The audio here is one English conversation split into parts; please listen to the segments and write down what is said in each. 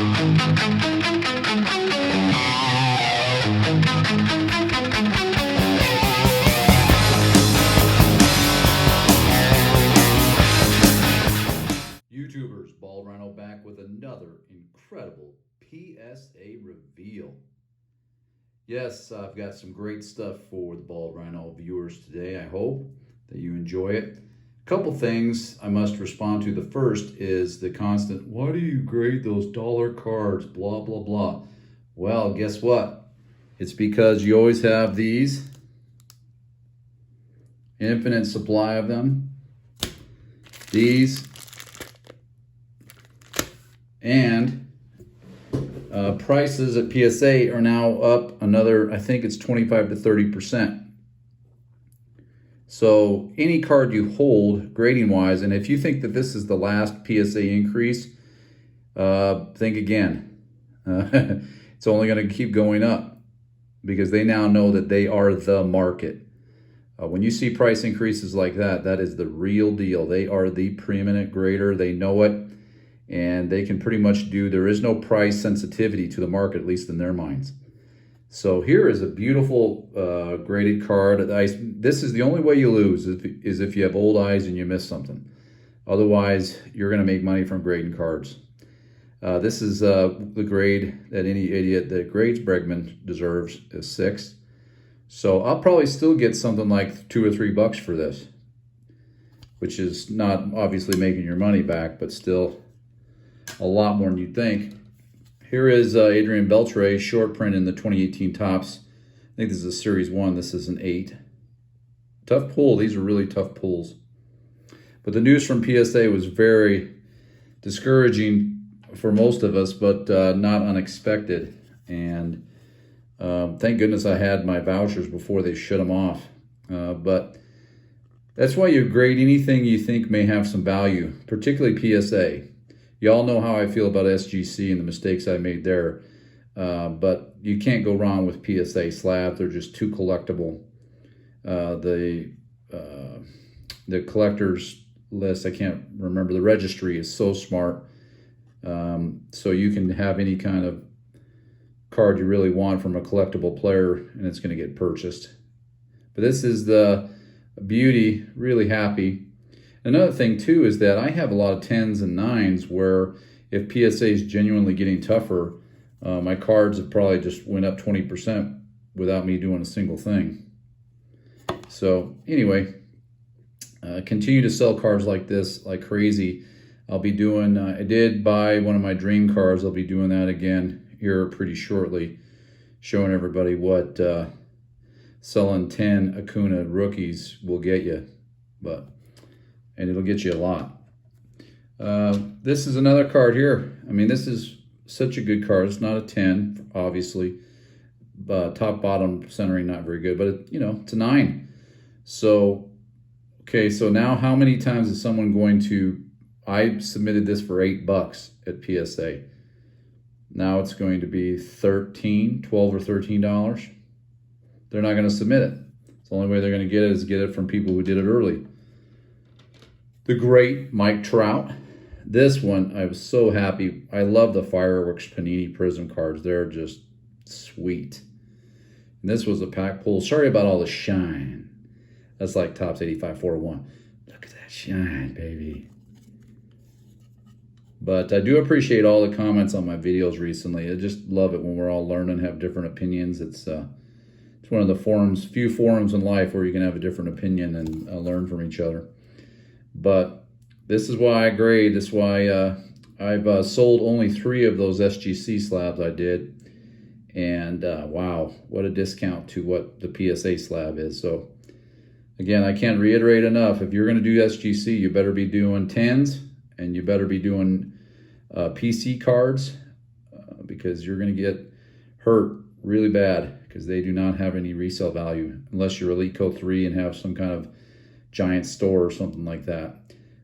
YouTubers, Bald Rhino back with another incredible PSA reveal. Yes, I've got some great stuff for the Bald Rhino viewers today. I hope that you enjoy it. A couple things I must respond to. The first is the constant, why do you grade those dollar cards, blah, blah, blah. Well, guess what? It's because you always have these, infinite supply of them, these, and prices at PSA are now up another, I think it's 25 to 30%. So any card you hold grading wise, and if you think that this is the last PSA increase, think again. It's only going to keep going up because they now know that they are the market. When you see price increases like that, that is the real deal. They are the preeminent grader. They know it. And they can pretty much there is no price sensitivity to the market, at least in their minds. So here is a beautiful graded card. This is the only way you lose is if you have old eyes and you miss something. Otherwise, you're going to make money from grading cards. This is the grade that any idiot that grades Bregman deserves, is 6. So I'll probably still get something like $2 or $3 for this, which is not obviously making your money back, but still a lot more than you'd think. Here is Adrian Beltre, short print in the 2018 Topps. I think this is a Series 1. This is an 8. Tough pull. These are really tough pulls. But the news from PSA was very discouraging for most of us, but not unexpected. And thank goodness I had my vouchers before they shut them off. But that's why you grade anything you think may have some value, particularly PSA. Y'all know how I feel about SGC and the mistakes I made there. But you can't go wrong with PSA slabs. They're just too collectible. The collector's list, I can't remember. The registry is so smart. So you can have any kind of card you really want from a collectible player and it's going to get purchased. But this is the beauty, really happy. Another thing, too, is that I have a lot of 10s and 9s where if PSA is genuinely getting tougher, my cards have probably just went up 20% without me doing a single thing. So anyway, continue to sell cards like this like crazy. I'll be doing, I did buy one of my dream cards. I'll be doing that again here pretty shortly, showing everybody what selling 10 Acuna rookies will get you. And it'll get you a lot. This is another card here. I mean, this is such a good card. It's not a 10, obviously. Top, bottom, centering, not very good. But, it's a 9. So, okay, so now how many times is someone going to... I submitted this for $8 at PSA. Now it's going to be $12 or $13. They're not going to submit it. The only way they're going to get it is get it from people who did it early. The great Mike Trout. This one, I was so happy. I love the Fireworks Panini Prism cards. They're just sweet. And this was a pack pull. Sorry about all the shine. That's like Topps 85-401. Look at that shine, baby. But I do appreciate all the comments on my videos recently. I just love it when we're all learning, have different opinions. It's one of the few forums in life where you can have a different opinion and learn from each other. But this is why I grade. This is why I've sold only 3 of those SGC slabs I did. And wow, what a discount to what the PSA slab is. So again, I can't reiterate enough. If you're going to do SGC, you better be doing 10s and you better be doing PC cards because you're going to get hurt really bad because they do not have any resale value unless you're Elite Code 3 and have some kind of giant store or something like that,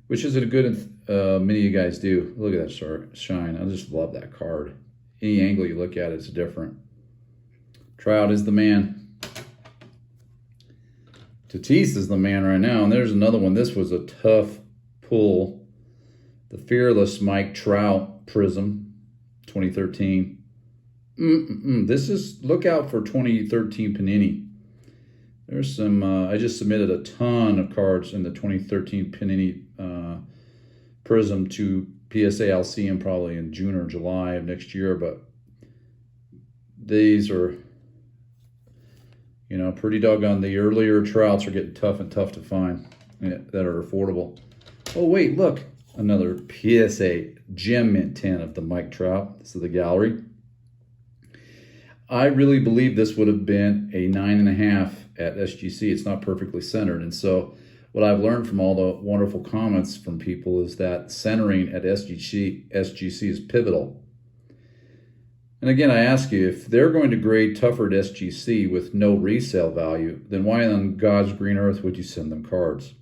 which is a good many of you guys do. Look at that shine. I just love that card. Any angle you look at it's different. Trout is the man. Tatis is the man right now. And there's another one. This was a tough pull. The Fearless Mike Trout Prism, 2013. This is, look out for 2013 Panini. There's some, I just submitted a ton of cards in the 2013 Panini Prism to PSA. I'll see them probably in June or July of next year, but these are, you know, pretty doggone. The earlier Trouts are getting tough and tough to find that are affordable. Oh, wait, look. Another PSA Gem Mint 10 of the Mike Trout. This is the gallery. I really believe this would have been a 9.5 at SGC. It's not perfectly centered. And so what I've learned from all the wonderful comments from people is that centering at SGC is pivotal. And again, I ask you, if they're going to grade tougher at SGC with no resale value, then why on God's green earth would you send them cards?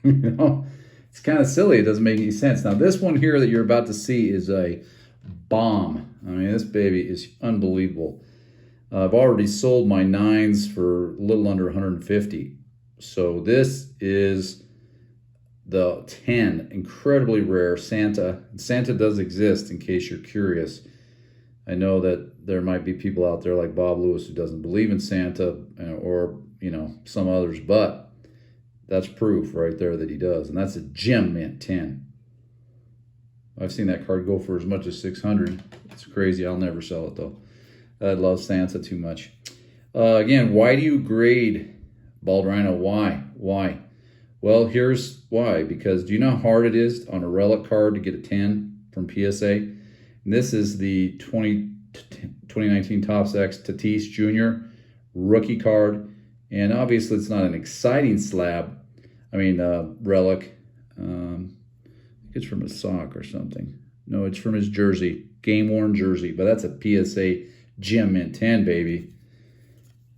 You know, it's kind of silly. It doesn't make any sense. Now, this one here that you're about to see is a bomb. I mean, this baby is unbelievable. I've already sold my 9s for a little under 150. So this is the 10, incredibly rare Santa. Santa does exist, in case you're curious. I know that there might be people out there like Bob Lewis who doesn't believe in Santa, or, you know, some others, but that's proof right there that he does. And that's a Gem Mint 10. I've seen that card go for as much as 600. It's crazy. I'll never sell it though. I love Santa too much. Again, why do you grade Bald Rhino? Why? Well, here's why. Because do you know how hard it is on a relic card to get a 10 from PSA? And this is the 2019 Topps X Tatis Jr. rookie card. And obviously it's not an exciting slab. I mean, relic. I think it's from a sock or something. No, it's from his jersey. Game-worn jersey. But that's a PSA Gem Mint 10, baby.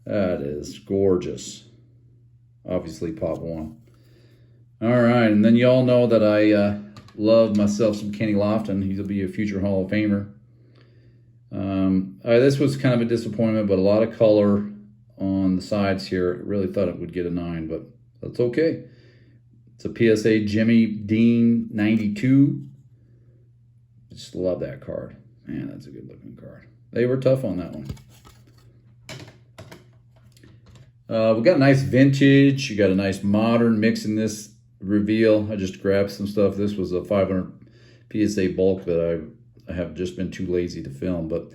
That is gorgeous. Obviously, Pop 1. All right, and then you all know that I love myself some Kenny Lofton. He'll be a future Hall of Famer. This was kind of a disappointment, but a lot of color on the sides here. I really thought it would get a 9, but that's okay. It's a PSA Jimmy Dean 92. Just love that card. Man, that's a good-looking card. They were tough on that one. We got a nice vintage. You got a nice modern mix in this reveal. I just grabbed some stuff. This was a 500 PSA bulk that I have just been too lazy to film. But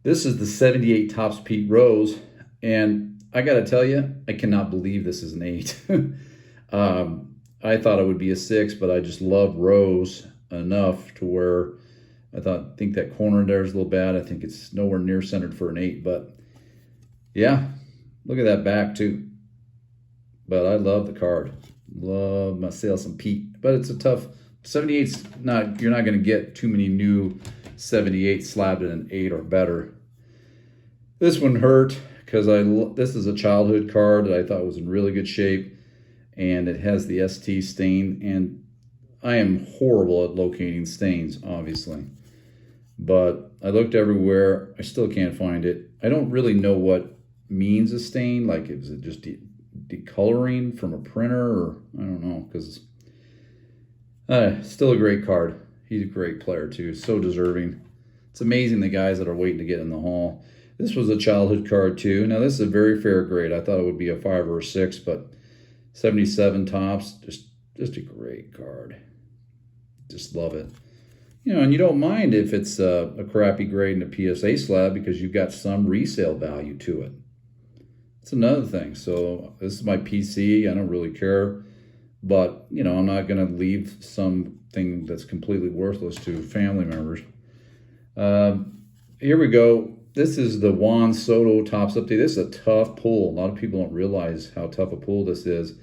this is the 78 Topps Pete Rose. And I got to tell you, I cannot believe this is an 8. I thought it would be a 6, but I just love Rose enough to where I think that corner there is a little bad. I think it's nowhere near centered for an 8, but yeah, look at that back too. But I love the card. Love myself some Pete. But it's a tough 78's not, you're not going to get too many new 78 slabbed in an 8 or better. This one hurt because this is a childhood card that I thought was in really good shape, and it has the ST stain, and I am horrible at locating stains, obviously. But I looked everywhere. I still can't find it. I don't really know what means a stain. Like, is it just decoloring from a printer? Or I don't know, because still a great card. He's a great player, too. So deserving. It's amazing the guys that are waiting to get in the Hall. This was a childhood card, too. Now, this is a very fair grade. I thought it would be a 5 or a 6, but 77 Topps, just a great card. Just love it. You know, and you don't mind if it's a crappy grade in a PSA slab because you've got some resale value to it. It's another thing. So this is my PC. I don't really care. But, you know, I'm not going to leave something that's completely worthless to family members. Here we go. This is the Juan Soto Topps Update. This is a tough pull. A lot of people don't realize how tough a pull this is.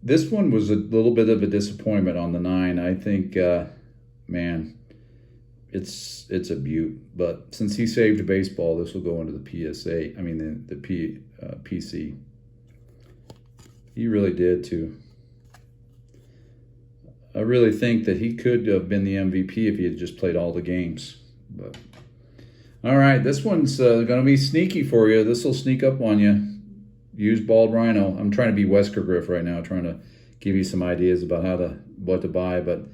This one was a little bit of a disappointment on the 9. I think, man, it's a beaut. But since he saved baseball, this will go into the PSA. I mean, the PC. He really did, too. I really think that he could have been the MVP if he had just played all the games. But all right, this one's going to be sneaky for you. This will sneak up on you. Use Bald Rhino. I'm trying to be Wesker Griff right now, trying to give you some ideas about what to buy. But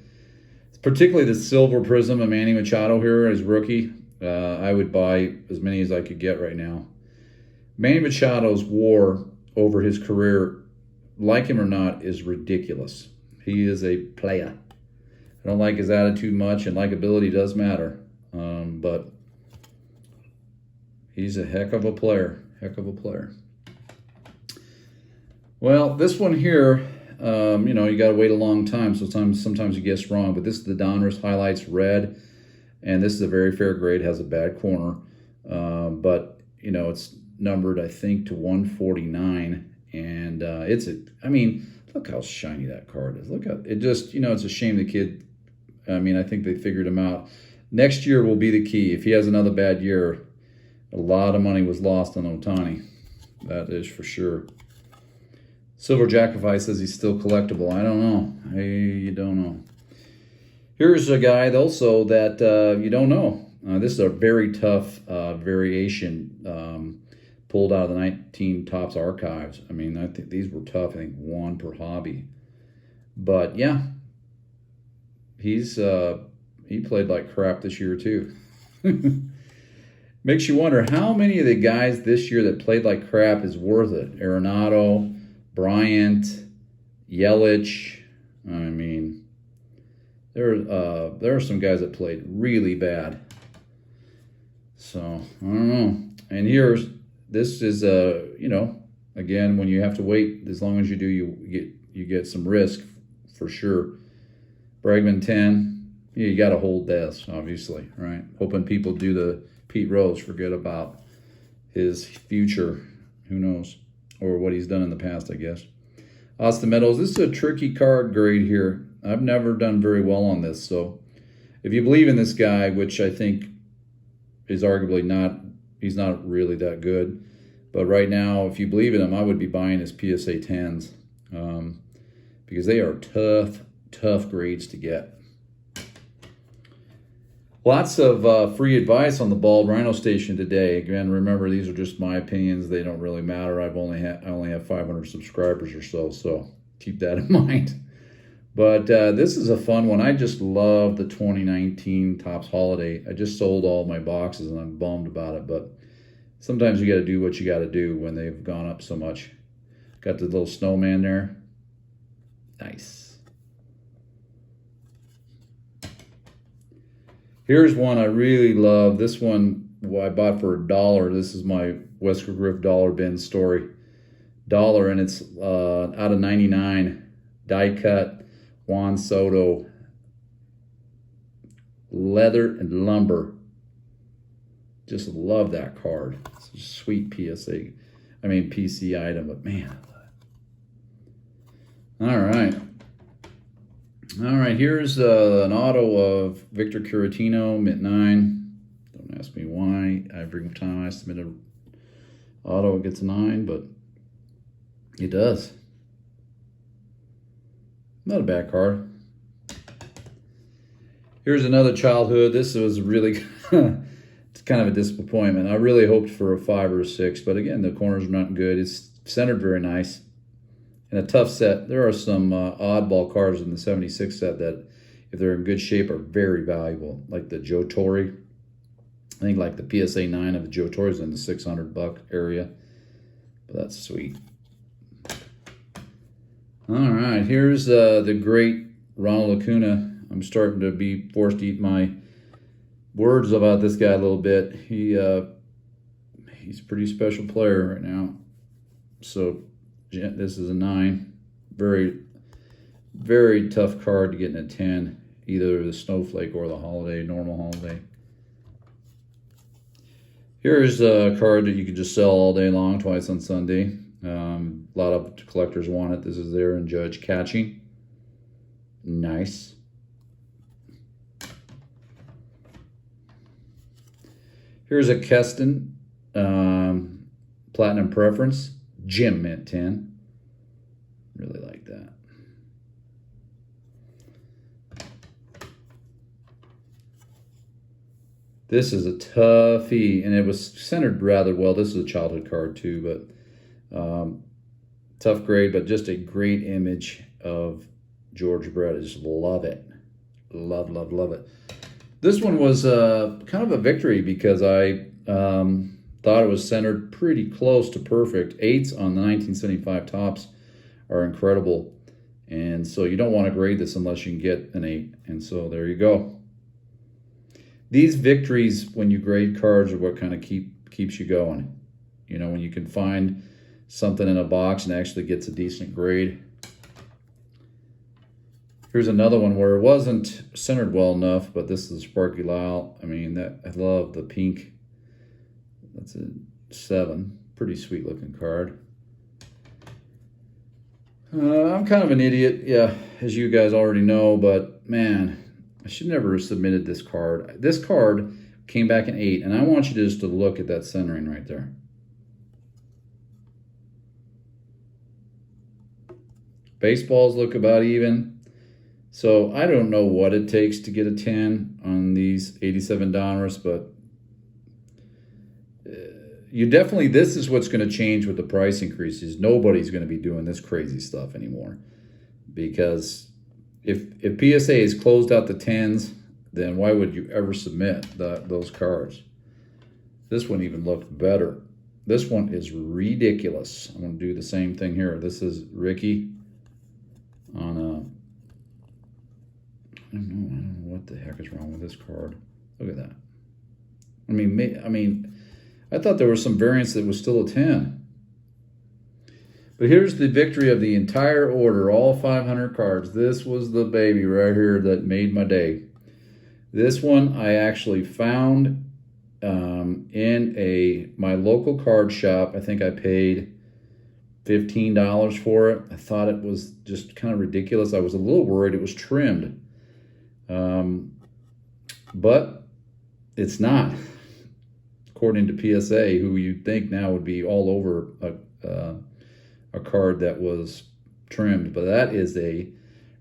it's particularly the silver prism of Manny Machado here as rookie. I would buy as many as I could get right now. Manny Machado's WAR over his career, like him or not, is ridiculous. He is a player. I don't like his attitude much, and likability does matter. But he's a heck of a player. Heck of a player. Well, this one here, you know, you got to wait a long time. So sometimes you guess wrong. But this is the Donruss Highlights Red. And this is a very fair grade. Has a bad corner. But, you know, it's numbered, I think, to 149. And I mean, look how shiny that card is. Look how, it just, you know, it's a shame the kid, I mean, I think they figured him out. Next year will be the key. If he has another bad year, a lot of money was lost on Ohtani. That is for sure. Silver Jackify says he's still collectible. I don't know. You don't know. Here's a guy also that you don't know. This is a very tough variation pulled out of the 19 Topps archives. I mean, I think these were tough. I think one per hobby. But yeah, he played like crap this year too. Makes you wonder how many of the guys this year that played like crap is worth it. Arenado, Bryant, Yelich. I mean, there are some guys that played really bad. So I don't know. And this is you know, again, when you have to wait as long as you do, you get some risk for sure. Bregman 10. Yeah, you got to hold this, obviously, right? Hoping people do the Pete Rose, forget about his future. Who knows? Or what he's done in the past, I guess. Austin Meadows, this is a tricky card grade here. I've never done very well on this. So if you believe in this guy, which I think is arguably not, he's not really that good. But right now, if you believe in him, I would be buying his PSA 10s because they are tough grades to get. Lots of free advice on the Bald Rhino Station today. Again, remember, these are just my opinions. They don't really matter. I only have 500 subscribers or so keep that in mind. But this is a fun one. I just love the 2019 Topps Holiday. I just sold all my boxes, and I'm bummed about it. But sometimes you got to do what you got to do when they've gone up so much. Got the little snowman there. Nice. Here's one I really love. This one I bought for $1. This is my Wesker Griff dollar bin story. $1, and it's out of 99. Die cut Juan Soto. Leather and lumber. Just love that card. It's a sweet PSA. I mean PC item, but man. All right. All right, here's an auto of Victor Caratino, Mint 9. Don't ask me why. Every time I submit an auto, it gets a 9, but it does. Not a bad card. Here's another childhood. This was really it's kind of a disappointment. I really hoped for a 5 or a 6, but again, the corners are not good. It's centered very nice. In a tough set, there are some oddball cards in the 76 set that, if they're in good shape, are very valuable. Like the Joe Torre. I think like the PSA 9 of the Joe Torre is in the $600 area. But that's sweet. All right, here's the great Ronald Acuna. I'm starting to be forced to eat my words about this guy a little bit. He's a pretty special player right now. So this is a 9. Very, very tough card to get in a 10. Either the Snowflake or the Holiday, normal Holiday. Here's a card that you can just sell all day long, twice on Sunday. A lot of collectors want it. This is there in Judge Catching. Nice. Here's a Keston Platinum Preference. Jim Mint 10. Really like that. This is a toughie, and it was centered rather well. This is a childhood card too, but tough grade, but just a great image of George Brett. I just love it. Love, love, love it. This one was kind of a victory because I thought it was centered pretty close to perfect. 8s on the 1975 tops are incredible. And so you don't want to grade this unless you can get an 8. And so there you go. These victories when you grade cards are what kind of keeps you going. You know, when you can find something in a box and actually gets a decent grade. Here's another one where it wasn't centered well enough, but this is a Sparky Lyle. I mean, I love the pink. That's a 7. Pretty sweet looking card. I'm kind of an idiot, yeah, as you guys already know, but man, I should never have submitted this card. This card came back an 8, and I want you just to look at that centering right there. Baseballs look about even. So I don't know what it takes to get a 10 on these 87 Donruss, but you definitely, this is what's going to change with the price increases. Nobody's going to be doing this crazy stuff anymore. Because if PSA has closed out the 10s, then why would you ever submit those cards? This one even looked better. This one is ridiculous. I'm going to do the same thing here. This is Ricky on a... I don't know what the heck is wrong with this card. Look at that. I mean, I thought there was some variance that was still a 10. But here's the victory of the entire order, all 500 cards. This was the baby right here that made my day. This one I actually found in my local card shop. I think I paid $15 for it. I thought it was just kind of ridiculous. I was a little worried it was trimmed. But it's not. According to PSA, who you'd think now would be all over a card that was trimmed. But that is a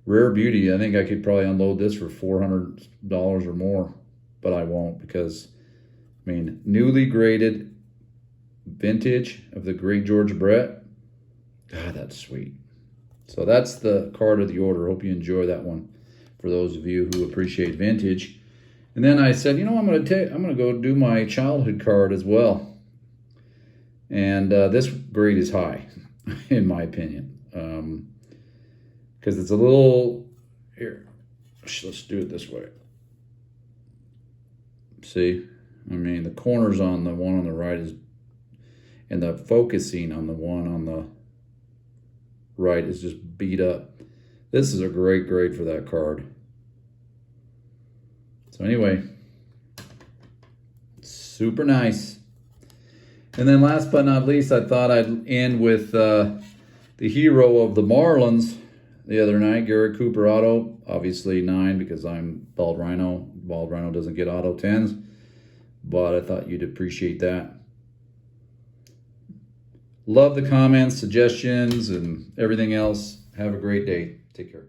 rare beauty. I think I could probably unload this for $400 or more, but I won't because, I mean, newly graded vintage of the great George Brett. God, that's sweet. So that's the card of the order. Hope you enjoy that one for those of you who appreciate vintage. And then I said, you know, I'm going to go do my childhood card as well. And this grade is high, in my opinion, because it's a little here. Let's do it this way. See, I mean, the corners on the one on the right is, and the focusing on the one on the right is just beat up. This is a great grade for that card. So anyway, super nice. And then last but not least, I thought I'd end with the hero of the Marlins the other night, Garrett Cooper auto. Obviously 9 because I'm Bald Rhino. Bald Rhino doesn't get auto 10s, but I thought you'd appreciate that. Love the comments, suggestions, and everything else. Have a great day. Take care.